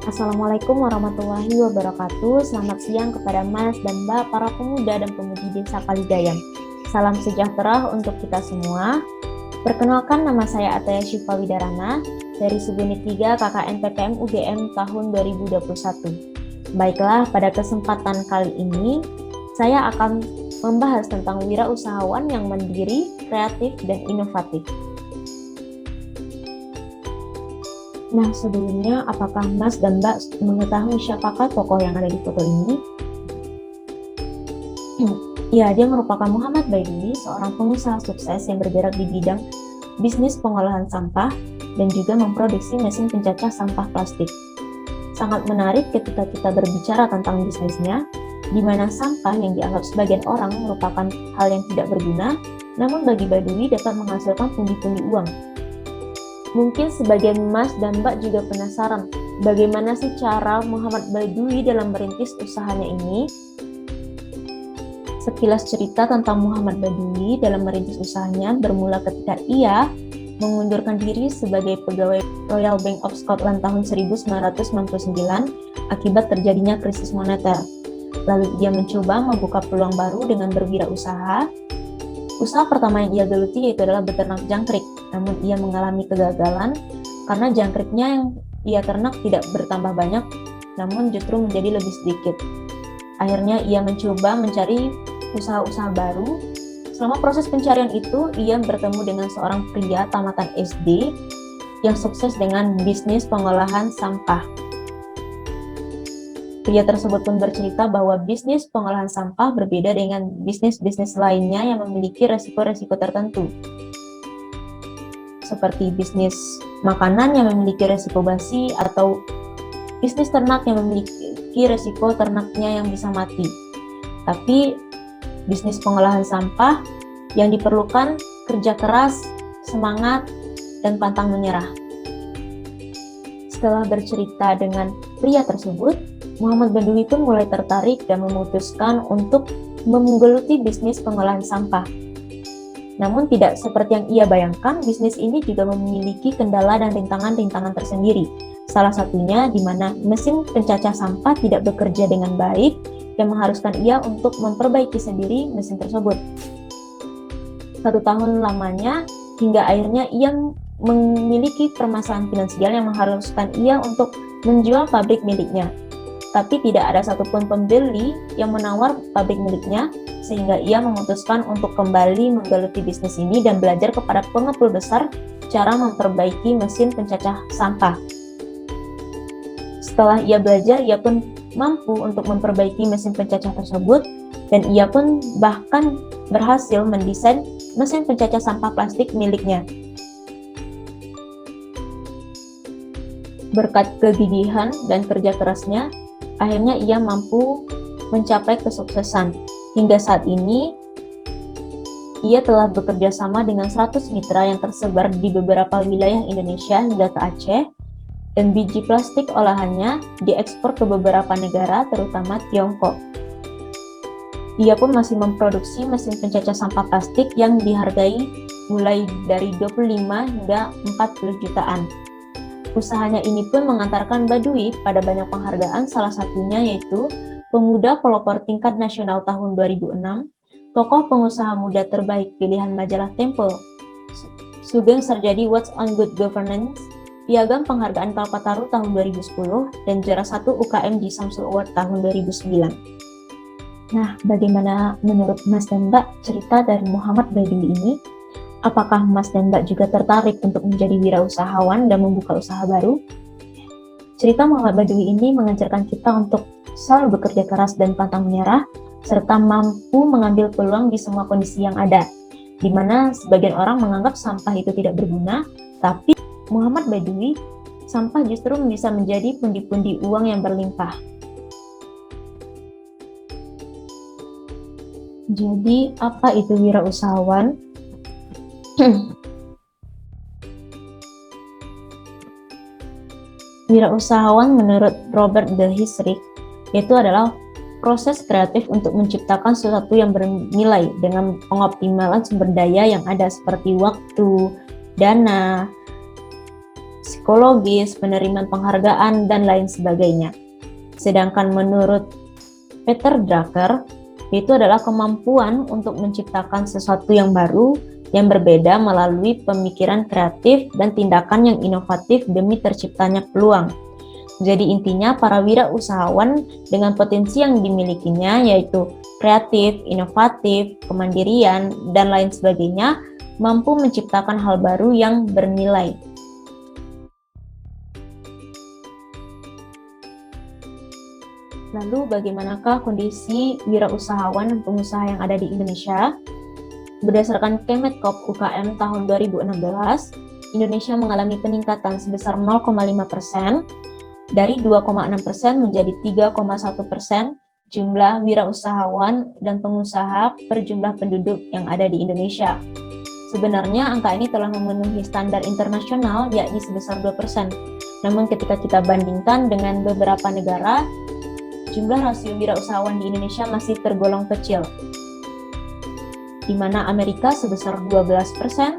Assalamualaikum warahmatullahi wabarakatuh. Selamat siang kepada Mas dan Mbak, para pemuda dan pemudi Desa Kaligayam. Salam sejahtera untuk kita semua. Perkenalkan, nama saya Ataya Syifa Widarana dari Subunit 3 KKN PPM UGM tahun 2021. Baiklah, pada kesempatan kali ini saya akan membahas tentang wirausahawan yang mandiri, kreatif, dan inovatif. Nah, sebelumnya, apakah Mas dan Mbak mengetahui siapakah tokoh yang ada di foto ini? Ya, dia merupakan Muhammad Baidowi, seorang pengusaha sukses yang bergerak di bidang bisnis pengolahan sampah dan juga memproduksi mesin pencacah sampah plastik. Sangat menarik ketika kita berbicara tentang bisnisnya, di mana sampah yang dianggap sebagian orang merupakan hal yang tidak berguna, namun bagi Baidowi dapat menghasilkan pundi-pundi uang. Mungkin sebagian Mas dan Mbak juga penasaran, bagaimana sih cara Muhammad Baidowi dalam merintis usahanya ini? Sekilas cerita tentang Muhammad Baidowi dalam merintis usahanya bermula ketika ia mengundurkan diri sebagai pegawai Royal Bank of Scotland tahun 1999 akibat terjadinya krisis moneter. Lalu dia mencoba membuka peluang baru dengan berwirausaha. Usaha pertama yang ia geluti yaitu adalah beternak jangkrik, namun ia mengalami kegagalan karena jangkriknya yang ia ternak tidak bertambah banyak, namun justru menjadi lebih sedikit. Akhirnya ia mencoba mencari usaha-usaha baru. Selama proses pencarian itu, ia bertemu dengan seorang pria tamatan SD yang sukses dengan bisnis pengolahan sampah. Pria tersebut pun bercerita bahwa bisnis pengolahan sampah berbeda dengan bisnis-bisnis lainnya yang memiliki resiko-resiko tertentu. Seperti bisnis makanan yang memiliki resiko basi atau bisnis ternak yang memiliki resiko ternaknya yang bisa mati. Tapi bisnis pengolahan sampah yang diperlukan kerja keras, semangat, dan pantang menyerah. Setelah bercerita dengan pria tersebut, Muhammad Baidowi pun mulai tertarik dan memutuskan untuk menggeluti bisnis pengolahan sampah. Namun tidak seperti yang ia bayangkan, bisnis ini juga memiliki kendala dan rintangan-rintangan tersendiri. Salah satunya di mana mesin pencacah sampah tidak bekerja dengan baik yang mengharuskan ia untuk memperbaiki sendiri mesin tersebut. 1 tahun lamanya hingga akhirnya ia memiliki permasalahan finansial yang mengharuskan ia untuk menjual pabrik miliknya. Tapi tidak ada satupun pembeli yang menawar pabrik miliknya, sehingga ia memutuskan untuk kembali menggeluti bisnis ini dan belajar kepada pengepul besar cara memperbaiki mesin pencacah sampah. Setelah ia belajar, ia pun mampu untuk memperbaiki mesin pencacah tersebut, dan ia pun bahkan berhasil mendesain mesin pencacah sampah plastik miliknya. Berkat kegigihan dan kerja kerasnya, akhirnya ia mampu mencapai kesuksesan. Hingga saat ini, ia telah bekerja sama dengan 100 mitra yang tersebar di beberapa wilayah Indonesia hingga ke Aceh, dan biji plastik olahannya diekspor ke beberapa negara, terutama Tiongkok. Ia pun masih memproduksi mesin pencacah sampah plastik yang dihargai mulai dari 25 hingga 40 jutaan. Usahanya ini pun mengantarkan Baidowi pada banyak penghargaan, salah satunya yaitu Pemuda Pelopor Tingkat Nasional tahun 2006, Tokoh Pengusaha Muda Terbaik Pilihan Majalah Tempo, Sugeng Sarjadi What's on Good Governance, Piagam Penghargaan Kalpataru tahun 2010, dan juara 1 UKM di Samsul Award tahun 2009. Nah, bagaimana menurut Mas dan Mbak cerita dari Muhammad Baidowi ini? Apakah Mas dan Mbak juga tertarik untuk menjadi wirausahawan dan membuka usaha baru? Cerita Muhammad Baidowi ini mengajarkan kita untuk selalu bekerja keras dan pantang menyerah, serta mampu mengambil peluang di semua kondisi yang ada, di mana sebagian orang menganggap sampah itu tidak berguna, tapi Muhammad Baidowi, sampah justru bisa menjadi pundi-pundi uang yang berlimpah. Jadi, apa itu wirausahawan? Wirausahawan menurut Robert de Hesrick itu adalah proses kreatif untuk menciptakan sesuatu yang bernilai dengan pengoptimalan sumber daya yang ada seperti waktu, dana, psikologis, penerimaan penghargaan, dan lain sebagainya. Sedangkan menurut Peter Drucker, itu adalah kemampuan untuk menciptakan sesuatu yang baru, yang berbeda melalui pemikiran kreatif dan tindakan yang inovatif demi terciptanya peluang. Jadi intinya para wirausahawan dengan potensi yang dimilikinya yaitu kreatif, inovatif, kemandirian, dan lain sebagainya mampu menciptakan hal baru yang bernilai. Lalu bagaimanakah kondisi wirausahawan dan pengusaha yang ada di Indonesia? Berdasarkan Kemenkop UKM tahun 2016, Indonesia mengalami peningkatan sebesar 0,5%, dari 2,6% menjadi 3,1% jumlah wirausahawan dan pengusaha per jumlah penduduk yang ada di Indonesia. Sebenarnya angka ini telah memenuhi standar internasional yakni sebesar 2%. Namun ketika kita bandingkan dengan beberapa negara, jumlah rasio wirausahawan di Indonesia masih tergolong kecil, di mana Amerika sebesar 12%,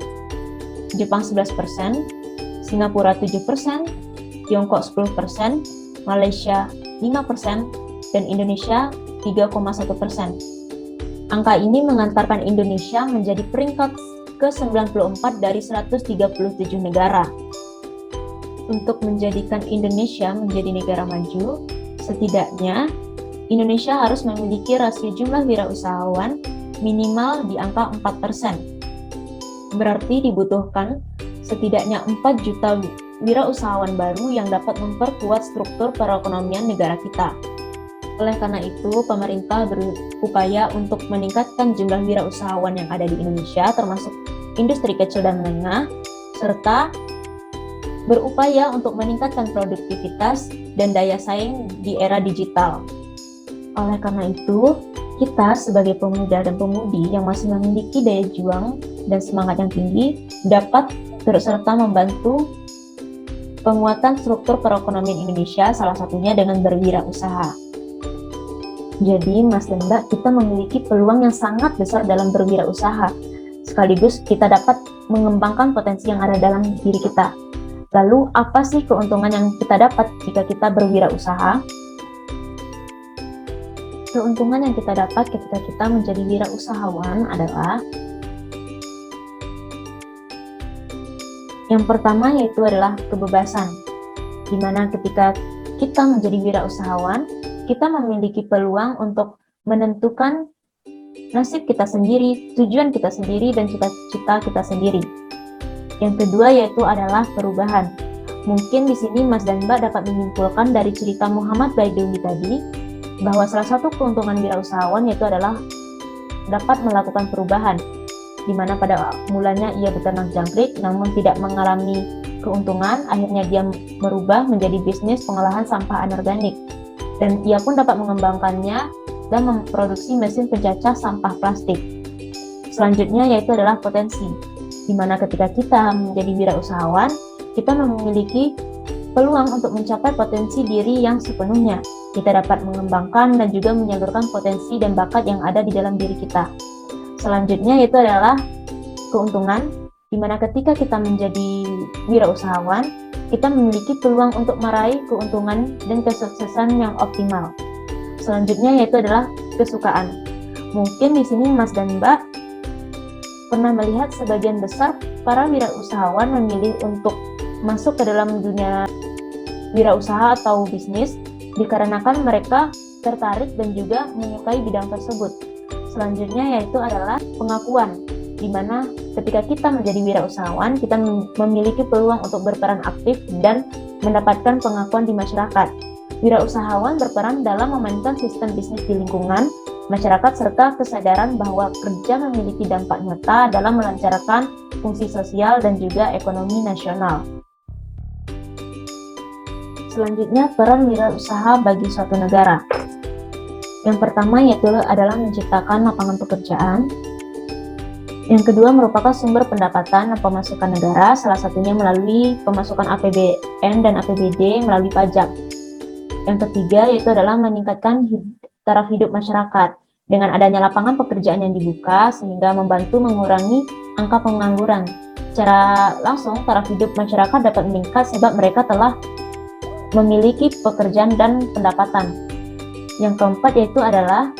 Jepang 11%, Singapura 7%, Tiongkok 10%, Malaysia 5%, dan Indonesia 3,1%. Angka ini mengantarkan Indonesia menjadi peringkat ke-94 dari 137 negara. Untuk menjadikan Indonesia menjadi negara maju, setidaknya Indonesia harus memiliki rasio jumlah wirausahawan minimal di angka 4%. Berarti dibutuhkan setidaknya 4 juta wirausahawan baru yang dapat memperkuat struktur perekonomian negara kita. Oleh karena itu, pemerintah berupaya untuk meningkatkan jumlah wirausahawan yang ada di Indonesia, termasuk industri kecil dan menengah, serta berupaya untuk meningkatkan produktivitas dan daya saing di era digital. Oleh karena itu, kita sebagai pemuda dan pemudi yang masih memiliki daya juang dan semangat yang tinggi dapat turut serta membantu penguatan struktur perekonomian Indonesia, salah satunya dengan berwirausaha. Jadi, Mas dan Mbak, kita memiliki peluang yang sangat besar dalam berwirausaha. Sekaligus kita dapat mengembangkan potensi yang ada dalam diri kita. Lalu, apa sih keuntungan yang kita dapat jika kita berwirausaha? Keuntungan yang kita dapat ketika kita menjadi wirausahawan adalah yang pertama yaitu adalah kebebasan, di mana ketika kita menjadi wirausahawan, kita memiliki peluang untuk menentukan nasib kita sendiri, tujuan kita sendiri, dan cita-cita kita sendiri. Yang kedua yaitu adalah perubahan. Mungkin di sini Mas dan Mbak dapat menyimpulkan dari cerita Muhammad Baidowi tadi, bahwa salah satu keuntungan wirausahawan yaitu adalah dapat melakukan perubahan, di mana pada mulanya ia beternak jangkrik namun tidak mengalami keuntungan, akhirnya dia merubah menjadi bisnis pengolahan sampah anorganik, dan ia pun dapat mengembangkannya dan memproduksi mesin pencacah sampah plastik. Selanjutnya yaitu adalah potensi, di mana ketika kita menjadi wirausahawan, kita memiliki peluang untuk mencapai potensi diri yang sepenuhnya. Kita dapat mengembangkan dan juga menyalurkan potensi dan bakat yang ada di dalam diri kita. Selanjutnya yaitu adalah keuntungan, di mana ketika kita menjadi wirausahawan, kita memiliki peluang untuk meraih keuntungan dan kesuksesan yang optimal. Selanjutnya yaitu adalah kesukaan. Mungkin di sini Mas dan Mbak pernah melihat sebagian besar para wirausahawan memilih untuk masuk ke dalam dunia wirausaha atau bisnis dikarenakan mereka tertarik dan juga menyukai bidang tersebut. Selanjutnya yaitu adalah pengakuan, di mana ketika kita menjadi wirausahawan, kita memiliki peluang untuk berperan aktif dan mendapatkan pengakuan di masyarakat. Wirausahawan berperan dalam memainkan sistem bisnis di lingkungan masyarakat serta kesadaran bahwa kerja memiliki dampak nyata dalam melancarkan fungsi sosial dan juga ekonomi nasional. Selanjutnya, peran wirausaha bagi suatu negara. Yang pertama yaitu adalah menciptakan lapangan pekerjaan. Yang kedua merupakan sumber pendapatan dan pemasukan negara, salah satunya melalui pemasukan APBN dan APBD melalui pajak. Yang ketiga yaitu adalah meningkatkan taraf hidup masyarakat dengan adanya lapangan pekerjaan yang dibuka sehingga membantu mengurangi angka pengangguran. Secara langsung, taraf hidup masyarakat dapat meningkat sebab mereka telah memiliki pekerjaan dan pendapatan. Yang keempat yaitu adalah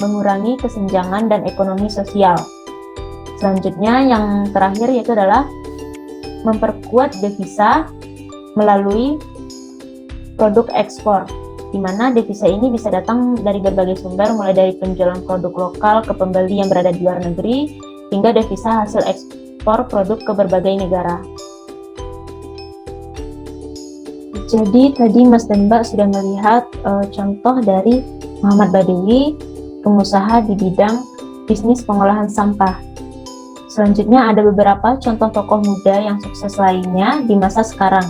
mengurangi kesenjangan dan ekonomi sosial. Selanjutnya yang terakhir yaitu adalah memperkuat devisa melalui produk ekspor, di mana devisa ini bisa datang dari berbagai sumber, mulai dari penjualan produk lokal ke pembeli yang berada di luar negeri, hingga devisa hasil ekspor produk ke berbagai negara. Jadi tadi Mas dan Mbak sudah melihat contoh dari Muhammad Badawi, pengusaha di bidang bisnis pengolahan sampah. Selanjutnya ada beberapa contoh tokoh muda yang sukses lainnya di masa sekarang.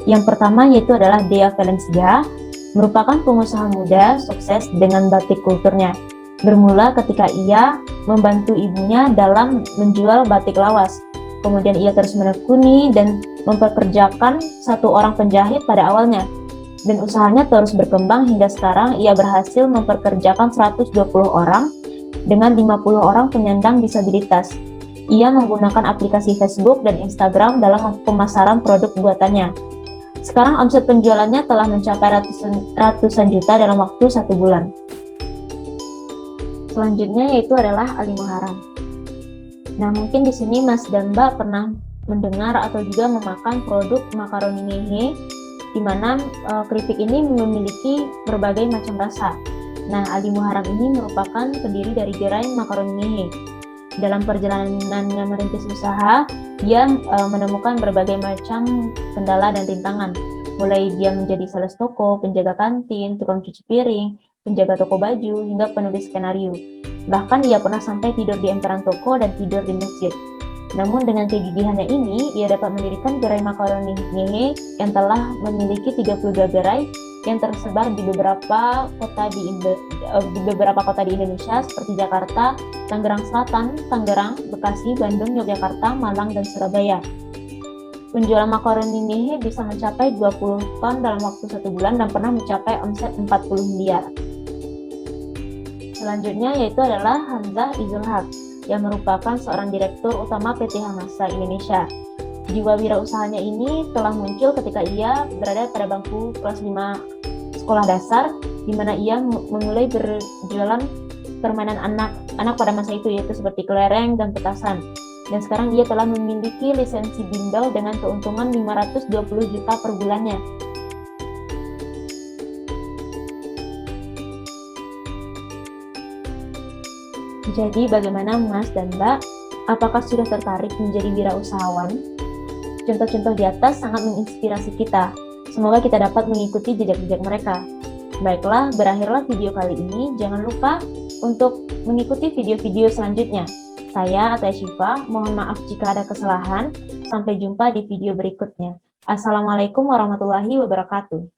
Yang pertama yaitu adalah Dea Valencia, merupakan pengusaha muda sukses dengan batik kulturnya. Bermula ketika ia membantu ibunya dalam menjual batik lawas. Kemudian ia terus menekuni dan mempekerjakan satu orang penjahit pada awalnya. Dan usahanya terus berkembang hingga sekarang ia berhasil mempekerjakan 120 orang dengan 50 orang penyandang disabilitas. Ia menggunakan aplikasi Facebook dan Instagram dalam pemasaran produk buatannya. Sekarang omset penjualannya telah mencapai ratusan juta dalam waktu 1 bulan. Selanjutnya yaitu adalah Ali Muharram. Nah, mungkin di sini Mas dan Mbak pernah mendengar atau juga memakan produk makaroni ngehe, di mana keripik ini memiliki berbagai macam rasa. Nah, Ali Muharram ini merupakan pendiri dari gerai makaroni ngehe. Dalam perjalanannya merintis usaha, dia menemukan berbagai macam kendala dan rintangan. Mulai dia menjadi sales toko, penjaga kantin, tukang cuci piring, penjaga toko baju, hingga penulis skenario. Bahkan ia pernah sampai tidur di emperan toko dan tidur di masjid. Namun dengan kegigihannya ini, ia dapat mendirikan gerai makaroni ngehe yang telah memiliki 32 gerai yang tersebar di beberapa kota di Indonesia seperti Jakarta, Tangerang Selatan, Tangerang, Bekasi, Bandung, Yogyakarta, Malang, dan Surabaya. Penjualan makaroni ngehe bisa mencapai 20 ton dalam waktu 1 bulan dan pernah mencapai omset 40 miliar. Selanjutnya yaitu adalah Hamzah Izul Haq, yang merupakan seorang direktur utama PT Hamasa Indonesia. Jiwa wirausahanya ini telah muncul ketika ia berada pada bangku kelas 5 sekolah dasar, di mana ia memulai berjualan permainan anak pada masa itu, yaitu seperti kelereng dan petasan. Dan sekarang ia telah memiliki lisensi bimbel dengan keuntungan 520 juta per bulannya. Jadi bagaimana Mas dan Mbak? Apakah sudah tertarik menjadi wirausahawan? Contoh-contoh di atas sangat menginspirasi kita. Semoga kita dapat mengikuti jejak-jejak mereka. Baiklah, berakhirlah video kali ini. Jangan lupa untuk mengikuti video-video selanjutnya. Saya Ataya Syifa, mohon maaf jika ada kesalahan. Sampai jumpa di video berikutnya. Assalamualaikum warahmatullahi wabarakatuh.